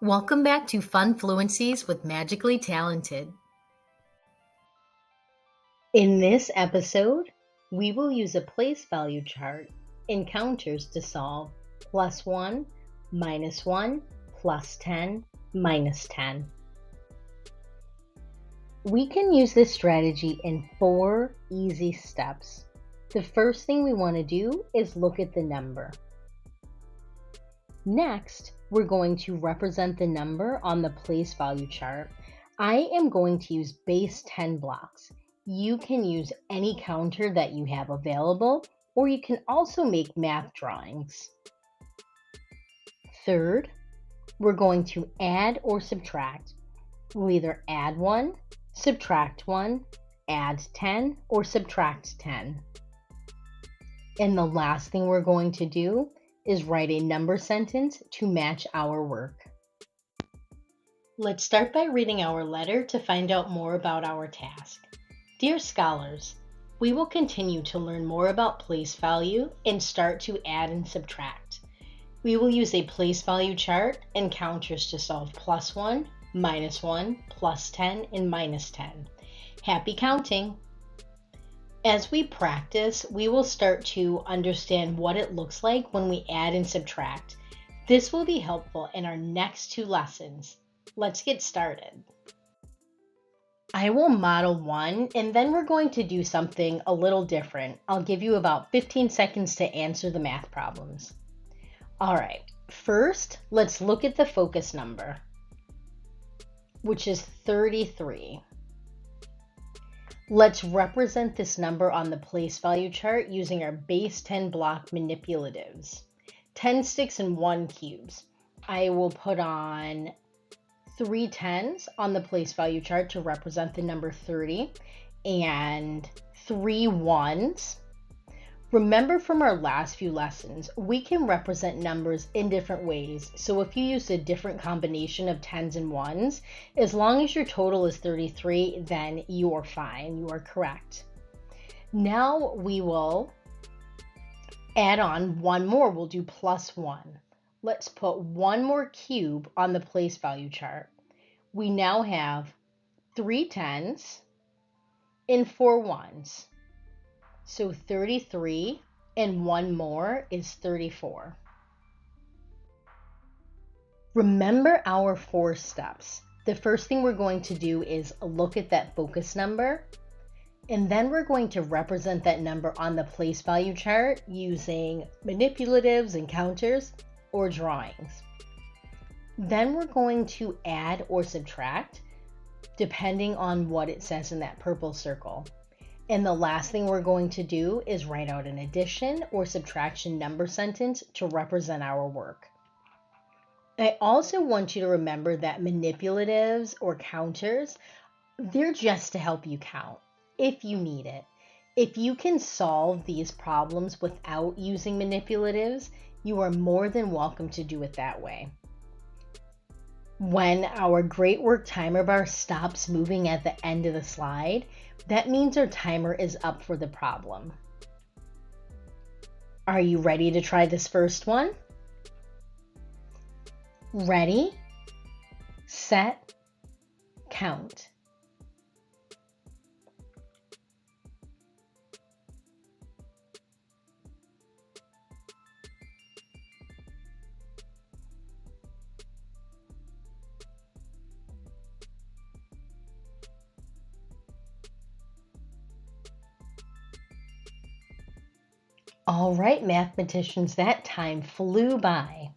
Welcome back to Fun Fluencies with Magically Talented. In this episode, we will use a place value chart and counters to solve +1, -1, +10, -10. We can use this strategy in 4 easy steps. The first thing we want to do is look at the number. Next, we're going to represent the number on the place value chart. I am going to use base 10 blocks. You can use any counter that you have available, or you can also make math drawings. Third, we're going to add or subtract. We'll either add 1, subtract 1, add 10, or subtract 10. And the last thing we're going to do is write a number sentence to match our work. Let's start by reading our letter to find out more about our task. Dear scholars, we will continue to learn more about place value and start to add and subtract. We will use a place value chart and counters to solve +1, -1, +10, and -10. Happy counting! As we practice, we will start to understand what it looks like when we add and subtract. This will be helpful in our next 2 lessons. Let's get started. I will model 1, and then we're going to do something a little different. I'll give you about 15 seconds to answer the math problems. All right, first, let's look at the focus number, which is 33. Let's represent this number on the place value chart using our base 10 block manipulatives. 10 sticks and 1 cubes. I will put on 3 10s on the place value chart to represent the number 30 and 3 1s. Remember from our last few lessons, we can represent numbers in different ways. So if you use a different combination of 10s and 1s, as long as your total is 33, then you are fine, you are correct. Now we will add on 1 more, we'll do +1. Let's put 1 more cube on the place value chart. We now have 3 10s and 4 1s. So 33 and 1 more is 34. Remember our 4 steps. The first thing we're going to do is look at that focus number, and then we're going to represent that number on the place value chart using manipulatives and counters or drawings. Then we're going to add or subtract depending on what it says in that purple circle. And the last thing we're going to do is write out an addition or subtraction number sentence to represent our work. I also want you to remember that manipulatives or counters, they're just to help you count if you need it. If you can solve these problems without using manipulatives, you are more than welcome to do it that way. When our great work timer bar stops moving at the end of the slide, that means our timer is up for the problem. Are you ready to try this first one? Ready, set, count. All right, mathematicians, that time flew by.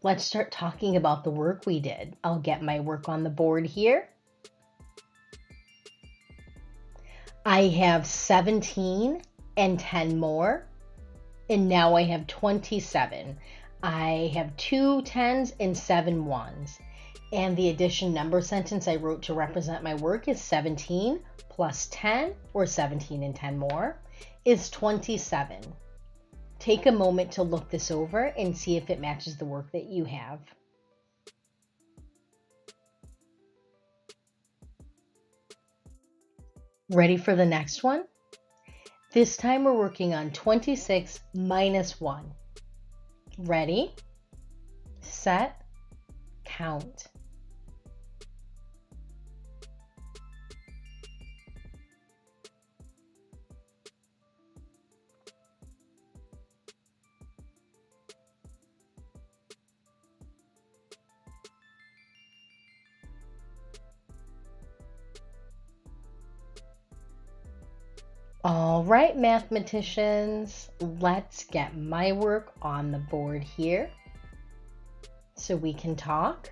Let's start talking about the work we did. I'll get my work on the board here. I have 17 and 10 more, and now I have 27. I have 2 10s and 7 1s. And the addition number sentence I wrote to represent my work is 17 plus 10, or 17 and 10 more, is 27. Take a moment to look this over and see if it matches the work that you have. Ready for the next one? This time we're working on 26 minus 1. Ready, set, count. All right, mathematicians, let's get my work on the board here so we can talk.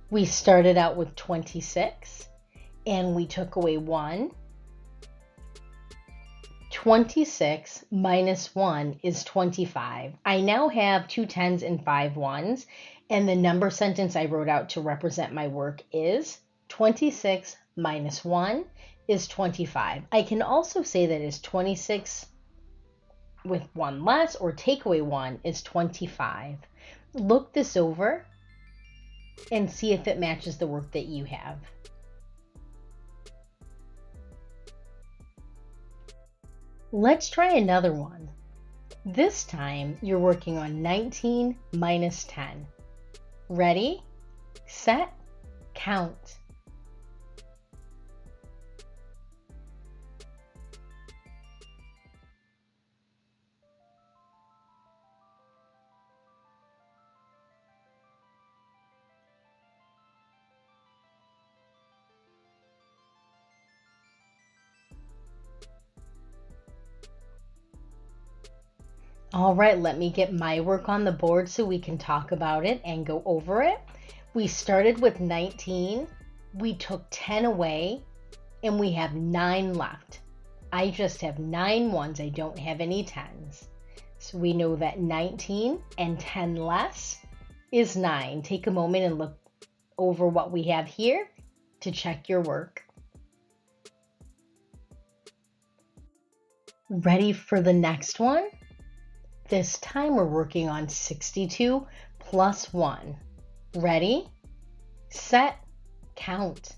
We started out with 26 and we took away 1. 26 minus 1 is 25. I now have 2 10s and 5 1s, and the number sentence I wrote out to represent my work is 26 minus 1 is 25. I can also say that is 26 with 1 less, or take away 1 is 25. Look this over and see if it matches the work that you have. Let's try another one. This time you're working on 19 minus 10. Ready, set, count. All right, let me get my work on the board so we can talk about it and go over it. We started with 19, we took 10 away, and we have 9 left. I just have 9 ones, I don't have any 10s. So we know that 19 and 10 less is 9. Take a moment and look over what we have here to check your work. Ready for the next one? This time we're working on 62 plus 1. Ready, set, count.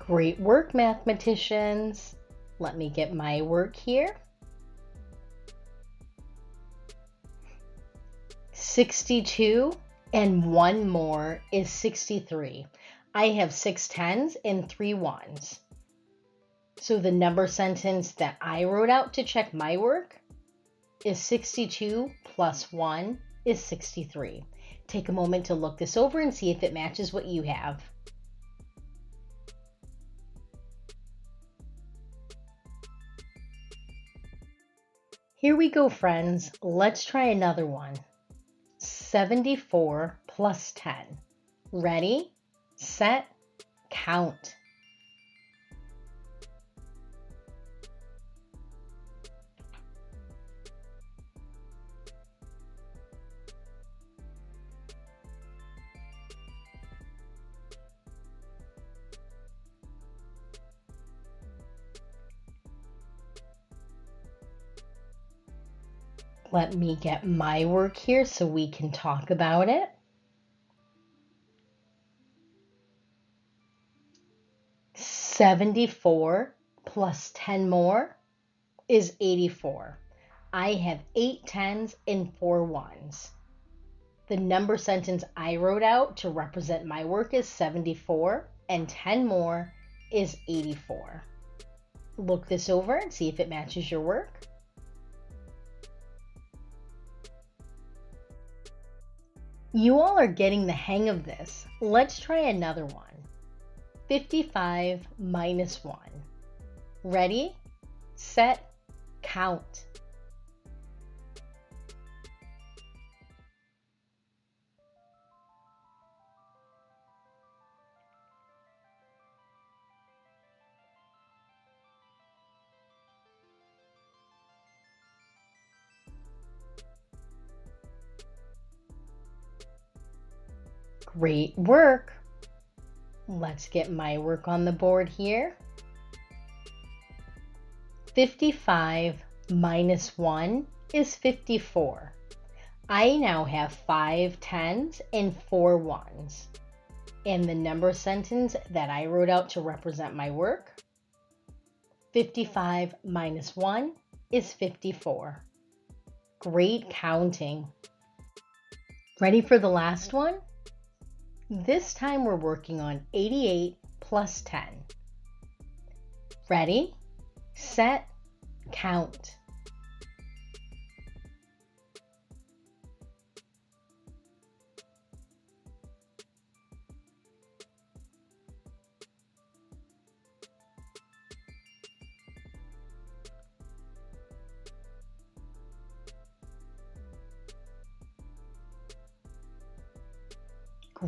Great work, mathematicians. Let me get my work here. 62 and 1 more is 63. I have 6 10s and 3 1s. So the number sentence that I wrote out to check my work is 62 plus 1 is 63. Take a moment to look this over and see if it matches what you have. Here we go, friends. Let's try another one. 74 plus 10. Ready, set, count. Let me get my work here so we can talk about it. $74 plus 10 more is 84. I have 8 10s and 4 1s. The number sentence I wrote out to represent my work is 74, and 10 more is 84. Look this over and see if it matches your work. You all are getting the hang of this. Let's try another one. 55 minus 1. Ready, set, count. Great work. Let's get my work on the board here. 55 minus 1 is 54. I now have 5 tens and 4 ones. And the number sentence that I wrote out to represent my work, 55 minus 1 is 54. Great counting. Ready for the last one? This time we're working on 88 plus 10. Ready, set, count.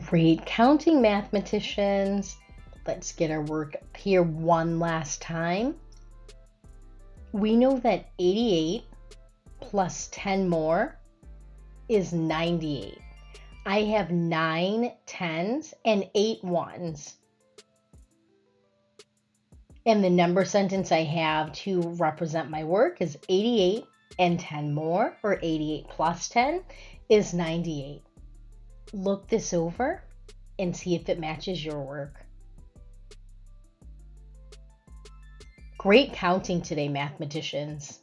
Great counting, mathematicians. Let's get our work up here one last time. We know that 88 plus 10 more is 98. I have 9 tens and 8 ones. And the number sentence I have to represent my work is 88 and 10 more, or 88 plus 10 is 98. Look this over and see if it matches your work. Great counting today, mathematicians.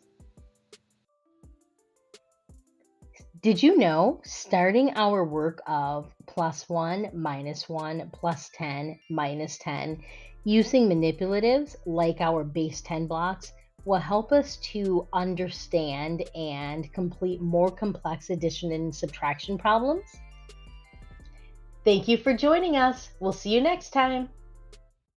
Did you know, starting our work of plus 1, minus 1, plus 10, minus 10, using manipulatives like our base 10 blocks will help us to understand and complete more complex addition and subtraction problems? Thank you for joining us. We'll see you next time.